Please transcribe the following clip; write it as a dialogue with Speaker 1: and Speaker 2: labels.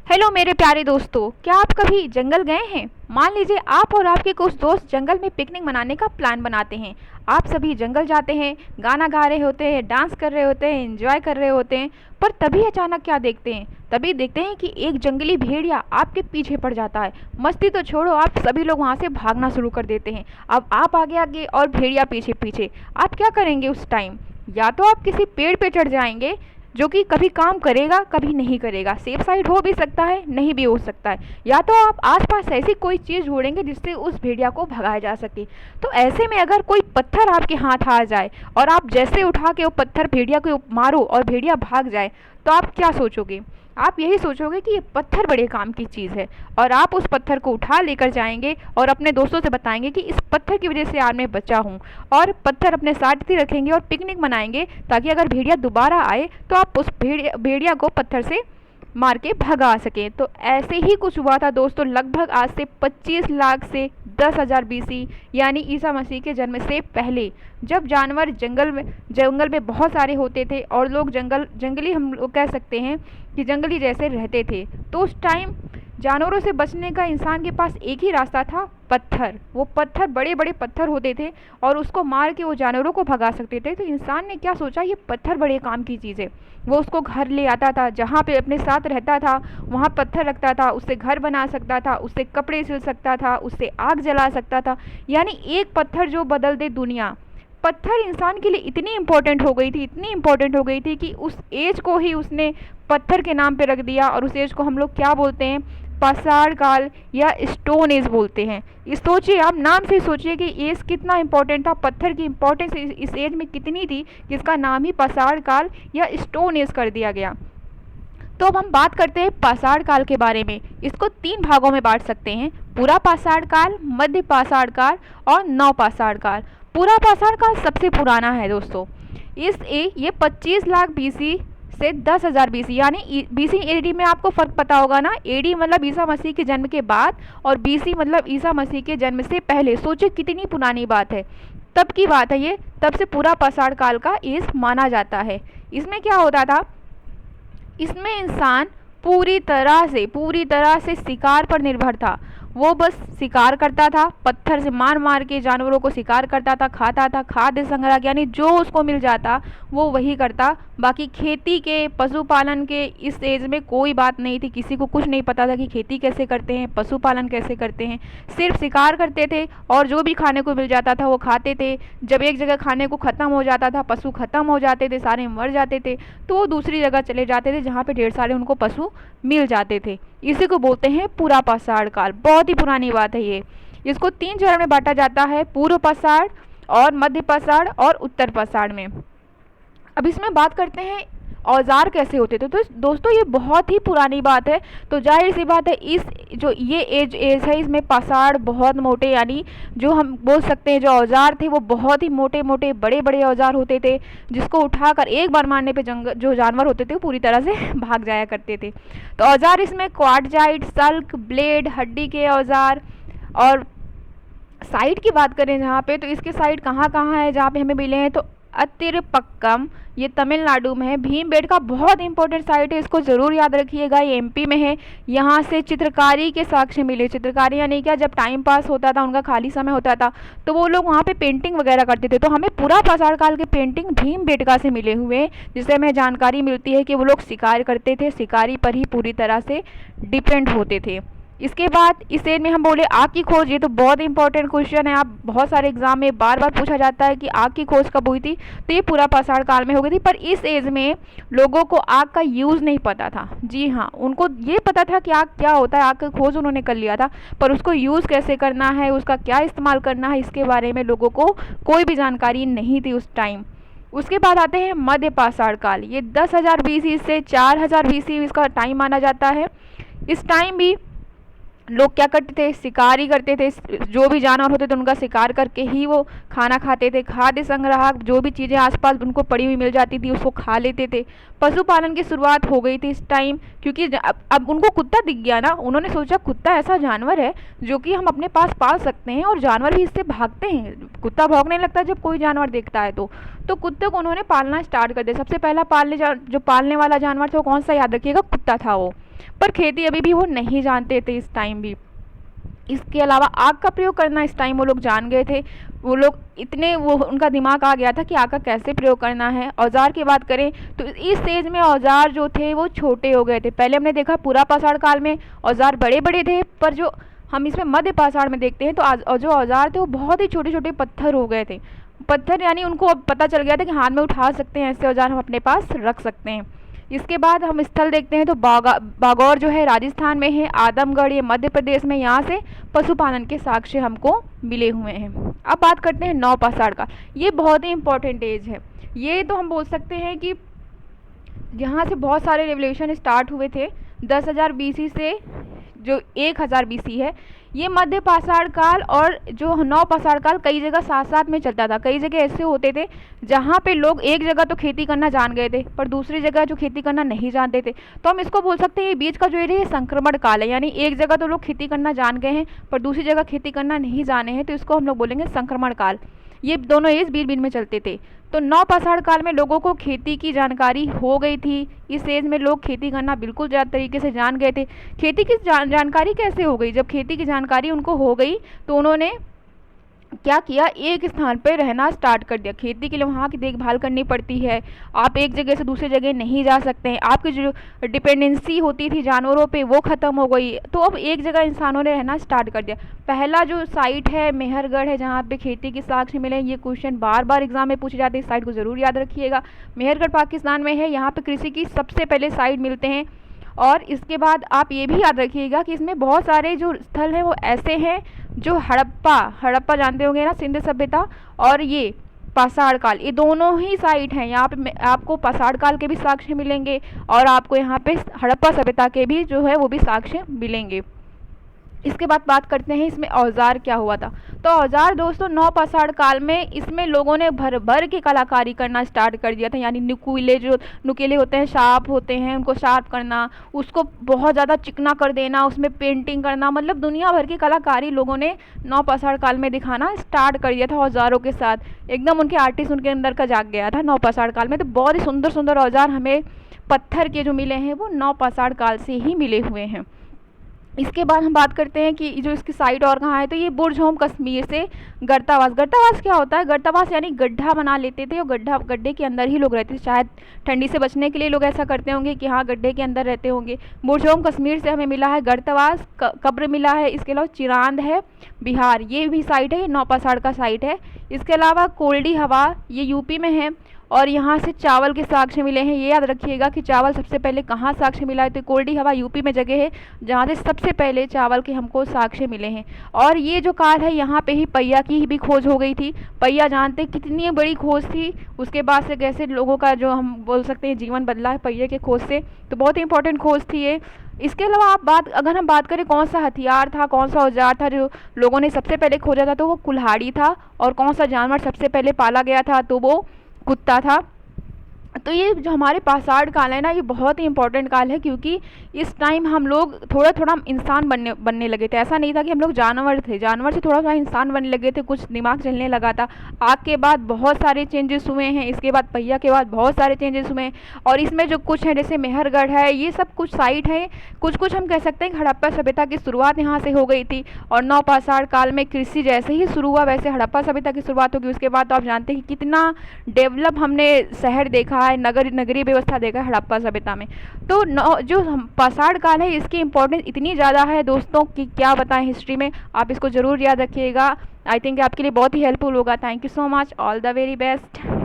Speaker 1: Hello मेरे प्यारे दोस्तों, क्या आप कभी जंगल गए हैं? मान लीजिए आप और आपके कुछ दोस्त जंगल में पिकनिक मनाने का प्लान बनाते हैं। आप सभी जंगल जाते हैं, गाना गा रहे होते हैं, डांस कर रहे होते हैं, एंजॉय कर रहे होते हैं। पर तभी अचानक क्या देखते हैं? तभी देखते हैं कि एक जंगली भेड़िया आपके पीछे पड़ जाता है। मस्ती तो छोड़ो, आप सभी लोग वहाँ से भागना शुरू कर देते हैं। अब आप आगे आगे और भेड़िया पीछे पीछे। आप क्या करेंगे उस टाइम? या तो आप किसी पेड़ पे चढ़ जाएंगे, जो कि कभी काम करेगा कभी नहीं करेगा, सेफ साइड हो भी सकता है नहीं भी हो सकता है, या तो आप आसपास ऐसी कोई चीज़ ढूंढेंगे जिससे उस भेड़िया को भगाया जा सके। तो ऐसे में अगर कोई पत्थर आपके हाथ आ जाए और आप जैसे उठा के वो पत्थर भेड़िया को मारो और भेड़िया भाग जाए, तो आप क्या सोचोगे? आप यही सोचोगे कि ये पत्थर बड़े काम की चीज़ है, और आप उस पत्थर को उठा लेकर जाएंगे और अपने दोस्तों से बताएंगे कि इस पत्थर की वजह से आज मैं बचा हूँ। और पत्थर अपने साथ ही रखेंगे और पिकनिक मनाएंगे, ताकि अगर भेड़िया दोबारा आए तो आप उस भेड़िया को पत्थर से मार के भगा सकें। तो ऐसे ही कुछ हुआ था दोस्तों, लगभग आज से 25 लाख से 10,000 बीसी, यानी ईसा मसीह के जन्म से पहले, जब जानवर जंगल में बहुत सारे होते थे और लोग जंगली, हम लोग कह सकते हैं कि जंगली जैसे रहते थे। तो उस टाइम जानवरों से बचने का इंसान के पास एक ही रास्ता था, पत्थर। वो पत्थर बड़े बड़े पत्थर होते थे और उसको मार के वो जानवरों को भगा सकते थे। तो इंसान ने क्या सोचा, ये पत्थर बड़े काम की चीज़ है। वो उसको घर ले आता था, जहाँ पे अपने साथ रहता था वहाँ पत्थर रखता था, उससे घर बना सकता था, उससे कपड़े सिल सकता था, उससे आग जला सकता था। यानी एक पत्थर जो बदल दे दुनिया। पत्थर इंसान के लिए इतनी इम्पोर्टेंट हो गई थी, इतनी इम्पोर्टेंट हो गई थी कि उस एज को ही उसने पत्थर के नाम पे रख दिया। और उस एज को हम लोग क्या बोलते हैं? पाषाण काल या स्टोन एज बोलते हैं। इस सोचिए, आप नाम से सोचिए कि एज कितना इंपॉर्टेंट था, पत्थर की इंपॉर्टेंस इस एज में कितनी थी कि इसका नाम ही पाषाण काल या स्टोन एज कर दिया गया। तो अब हम बात करते हैं पाषाण काल के बारे में। इसको 3 भागों में बांट सकते हैं: पूरा पाषाण काल, मध्य पाषाण काल और नव पाषाण काल। पूरा पाषाण काल सबसे पुराना है दोस्तों। ये 25 लाख बीसी से 10,000 बीसी, यानी बीसी एडी में आपको फ़र्क पता होगा ना। एडी मतलब ईसा मसीह के जन्म के बाद, और बीसी मतलब ईसा मसीह के जन्म से पहले। सोचिए कितनी पुरानी बात है, तब की बात है ये। तब से पूरा पाषाण काल का एज माना जाता है। इसमें क्या होता था? इसमें इंसान पूरी तरह से शिकार पर निर्भर था। वो बस शिकार करता था, पत्थर से मार मार के जानवरों को शिकार करता था, खाता था, खाद्य संग्रह, यानी जो उसको मिल जाता वो वही करता। बाकी खेती के, पशुपालन के इस एज में कोई बात नहीं थी। किसी को कुछ नहीं पता था कि खेती कैसे करते हैं, पशुपालन कैसे करते हैं। सिर्फ शिकार करते थे और जो भी खाने को मिल जाता था वो खाते थे। जब एक जगह खाने को ख़त्म हो जाता था, पशु ख़त्म हो जाते थे, सारे मर जाते थे, तो वो दूसरी जगह चले जाते थे जहाँ पे ढेर सारे उनको पशु मिल जाते थे। इसी को बोलते हैं पूरा पाषाण काल। बहुत ही पुरानी बात है ये। इसको 3 चरण में बांटा जाता है: पूर्व पाषाण और मध्य पाषाण और उत्तर पाषाण में। अब इसमें बात करते हैं औजार कैसे होते थे। तो दोस्तों ये बहुत ही पुरानी बात है, तो जाहिर सी बात है इस जो ये एज है, इसमें पाषाण बहुत मोटे, यानी जो हम बोल सकते हैं जो औजार थे वो बहुत ही मोटे मोटे बड़े बड़े औजार होते थे, जिसको उठाकर एक बार मारने पे जो जानवर होते थे वो पूरी तरह से भाग जाया करते थे। तो औजार इसमें क्वार्टजाइट, सल्क, ब्लेड, हड्डी के औजार। और साइट की बात करें जहाँ पे, तो इसके साइट कहाँ कहाँ है जहाँ पे हमें मिले हैं? तो अतिरपक्कम, ये तमिलनाडु में है। भीमबेटका का बहुत इंपॉर्टेंट साइट है, इसको ज़रूर याद रखिएगा, ये एमपी में है। यहाँ से चित्रकारी के साक्ष्य मिले। चित्रकारी यानी क्या, जब टाइम पास होता था, उनका खाली समय होता था, तो वो लोग वहाँ पे पेंटिंग वगैरह करते थे। तो हमें पूरा पाषाण काल के पेंटिंग भीमबेटका से मिले हुए हैं, जिससे हमें जानकारी मिलती है कि वो लोग शिकार करते थे, शिकारी पर ही पूरी तरह से डिपेंड होते थे। इसके बाद इस एज में हम बोले आग की खोज। ये तो बहुत इंपॉर्टेंट क्वेश्चन है, आप बहुत सारे एग्जाम में बार बार पूछा जाता है कि आग की खोज कब हुई थी। तो ये पूरा पाषाण काल में हो गई थी। पर इस एज में लोगों को आग का यूज़ नहीं पता था। जी हाँ, उनको ये पता था कि आग क्या होता है, आग की खोज उन्होंने कर लिया था, पर उसको यूज़ कैसे करना है, उसका क्या इस्तेमाल करना है, इसके बारे में लोगों को कोई भी जानकारी नहीं थी उस टाइम। उसके बाद आते हैं मध्य पाषाण काल। ये 10,000 बीसी से 4,000 बीसी इसका टाइम माना जाता है। इस टाइम भी लोग क्या करते थे? शिकारी करते थे। जो भी जानवर होते थे उनका शिकार करके ही वो खाना खाते थे। खाद्य संग्रह, जो भी चीज़ें आसपास उनको पड़ी हुई मिल जाती थी उसको खा लेते थे। पशुपालन की शुरुआत हो गई थी इस टाइम, क्योंकि अब उनको कुत्ता दिख गया ना। उन्होंने सोचा कुत्ता ऐसा जानवर है जो कि हम अपने पास पाल सकते हैं, और जानवर भी इससे भागते हैं। कुत्ता भौंकने लगता है जब कोई जानवर देखता है तो कुत्ते को उन्होंने पालना स्टार्ट कर दिया। सबसे पहला जो पालने वाला जानवर था वो कौन सा, याद रखिएगा, कुत्ता था वो। पर खेती अभी भी वो नहीं जानते थे इस टाइम भी। इसके अलावा आग का प्रयोग करना इस टाइम वो लोग जान गए थे। वो लोग इतने वो उनका दिमाग आ गया था कि आग का कैसे प्रयोग करना है। औजार की बात करें तो इस स्टेज में औजार जो थे वो छोटे हो गए थे। पहले हमने देखा पूरा पाषाण काल में औजार बड़े बड़े थे, पर जो हम इसमें मध्य पाषाण में देखते हैं तो जो औजार थे वो बहुत ही छोटे छोटे पत्थर हो गए थे। पत्थर यानी उनको अब पता चल गया था कि हाथ में उठा सकते हैं, ऐसे औजार हम अपने पास रख सकते हैं। इसके बाद हम स्थल देखते हैं तो बागौर जो है राजस्थान में है, आदमगढ़ ये मध्य प्रदेश में, यहाँ से पशुपालन के साक्ष्य हमको मिले हुए हैं। अब बात करते हैं नवपाषाण का। ये बहुत ही इंपॉर्टेंट एज है। ये तो हम बोल सकते हैं कि यहाँ से बहुत सारे रेवोल्यूशन स्टार्ट हुए थे। 10,000 BC से जो 1000 BC है, ये मध्य पाषाण काल और जो नवपाषाण काल कई जगह साथ साथ में चलता था। कई जगह ऐसे होते थे जहाँ पे लोग एक जगह तो खेती करना जान गए थे पर दूसरी जगह जो खेती करना नहीं जानते थे। तो हम इसको बोल सकते हैं ये बीच का जो एरिया है संक्रमण काल है, यानी एक जगह तो लोग खेती करना जान गए हैं पर दूसरी जगह खेती करना नहीं जाने हैं, तो इसको हम लोग बोलेंगे संक्रमण काल। ये दोनों एज बीच बीच में चलते थे। तो नवपाषाण काल में लोगों को खेती की जानकारी हो गई थी। इस एज में लोग खेती करना बिल्कुल तरीके से जान गए थे। खेती की जानकारी कैसे हो गई? जब खेती की जानकारी उनको हो गई तो उन्होंने क्या किया, एक स्थान पर रहना स्टार्ट कर दिया। खेती के लिए वहाँ की देखभाल करनी पड़ती है, आप एक जगह से दूसरी जगह नहीं जा सकते हैं। आपकी जो डिपेंडेंसी होती थी जानवरों पे वो ख़त्म हो गई। तो अब एक जगह इंसानों ने रहना स्टार्ट कर दिया। पहला जो साइट है मेहरगढ़ है, जहाँ पे खेती के साक्ष्य मिले। ये क्वेश्चन बार बार एग्जाम में पूछे जाते हैं, इस साइट को ज़रूर याद रखिएगा। मेहरगढ़ पाकिस्तान में है, यहाँ पर कृषि की सबसे पहले साइट मिलते हैं। और इसके बाद आप ये भी याद रखिएगा कि इसमें बहुत सारे जो स्थल हैं वो ऐसे हैं जो हड़प्पा जानते होंगे ना, सिंधु सभ्यता, और ये पाषाण काल, ये दोनों ही साइट हैं। यहाँ पे आपको पाषाण काल के भी साक्ष्य मिलेंगे और आपको यहाँ पे हड़प्पा सभ्यता के भी जो है वो भी साक्ष्य मिलेंगे। इसके बाद बात करते हैं इसमें औजार क्या हुआ था। तो औजार दोस्तों नवपाषाण काल में इसमें लोगों ने भर भर की कलाकारी करना स्टार्ट कर दिया था। यानी नुकीले होते हैं, शार्प होते हैं, उनको शार्प करना, उसको बहुत ज़्यादा चिकना कर देना, उसमें पेंटिंग करना, मतलब दुनिया भर की कलाकारी लोगों ने नवपाषाण काल में दिखाना स्टार्ट कर दिया था औजारों के साथ। एकदम उनके आर्टिस्ट उनके अंदर का जाग गया था नवपाषाण काल में। तो बहुत ही सुंदर सुंदर औजार हमें पत्थर के जो मिले हैं वो नवपाषाण काल से ही मिले हुए हैं। इसके बाद हम बात करते हैं कि जो इसकी साइट और कहाँ है। तो ये बुर्जहोम कश्मीर से गर्तावास। गर्तावास क्या होता है? गर्तावास यानी गड्ढा बना लेते थे और गड्ढे के अंदर ही लोग रहते थे। शायद ठंडी से बचने के लिए लोग ऐसा करते होंगे कि हाँ गड्ढे के अंदर रहते होंगे। बुर्जहोम कश्मीर से हमें मिला है गर्तावास, कब्र मिला है। इसके अलावा चिरांद है बिहार, ये भी साइट है, ये नवपाषाण का साइट है। इसके अलावा कोल्डी हवा ये यूपी में है और यहाँ से चावल के साक्ष्य मिले हैं। ये याद रखिएगा कि चावल सबसे पहले कहाँ साक्ष्य मिला है। तो कोल्डी हवा यूपी में जगह है जहाँ से सबसे पहले चावल के हमको साक्ष्य मिले हैं। और ये जो काल है यहाँ पे ही पहिया की भी खोज हो गई थी। पहिया जानते कितनी बड़ी खोज थी, उसके बाद से कैसे लोगों का जो हम बोल सकते हैं जीवन बदला है पहिए के खोज से। तो बहुत ही इंपॉर्टेंट खोज थी ये। इसके अलावा अगर हम बात करें कौन सा हथियार था, कौन सा औजार था जो लोगों ने सबसे पहले खोजा था, तो वो कुल्हाड़ी था। और कौन सा जानवर सबसे पहले पाला गया था, तो वो कुत्ता था। तो ये जो हमारे पाषाण काल है ना, ये बहुत ही इंपॉर्टेंट काल है क्योंकि इस टाइम हम लोग थोड़ा थोड़ा इंसान बनने लगे थे। ऐसा नहीं था कि हम लोग जानवर थे, जानवर से थोड़ा थोड़ा इंसान बनने लगे थे, कुछ दिमाग चलने लगा था। आग के बाद बहुत सारे चेंजेस हुए हैं, इसके बाद पहिया के बाद बहुत सारे चेंजेस हुए हैं। और इसमें जो कुछ है जैसे मेहरगढ़ है, ये सब कुछ साइट है। कुछ हम कह सकते हैं कि हड़प्पा सभ्यता की शुरुआत यहाँ से हो गई थी। और नवपाषाण काल में कृषि जैसे ही शुरू हुआ वैसे हड़प्पा सभ्यता की शुरुआत होगी। उसके बाद तो आप जानते हैं कि कितना डेवलप हमने शहर देखा है, नगरीय व्यवस्था देखा है हड़प्पा सभ्यता में। तो जो पाषाण काल है इसकी इंपॉर्टेंस इतनी ज़्यादा है दोस्तों कि क्या बताएं हिस्ट्री में। आप इसको ज़रूर याद रखिएगा। आई थिंक आपके लिए बहुत ही हेल्पफुल होगा। Thank you so much, all the very best.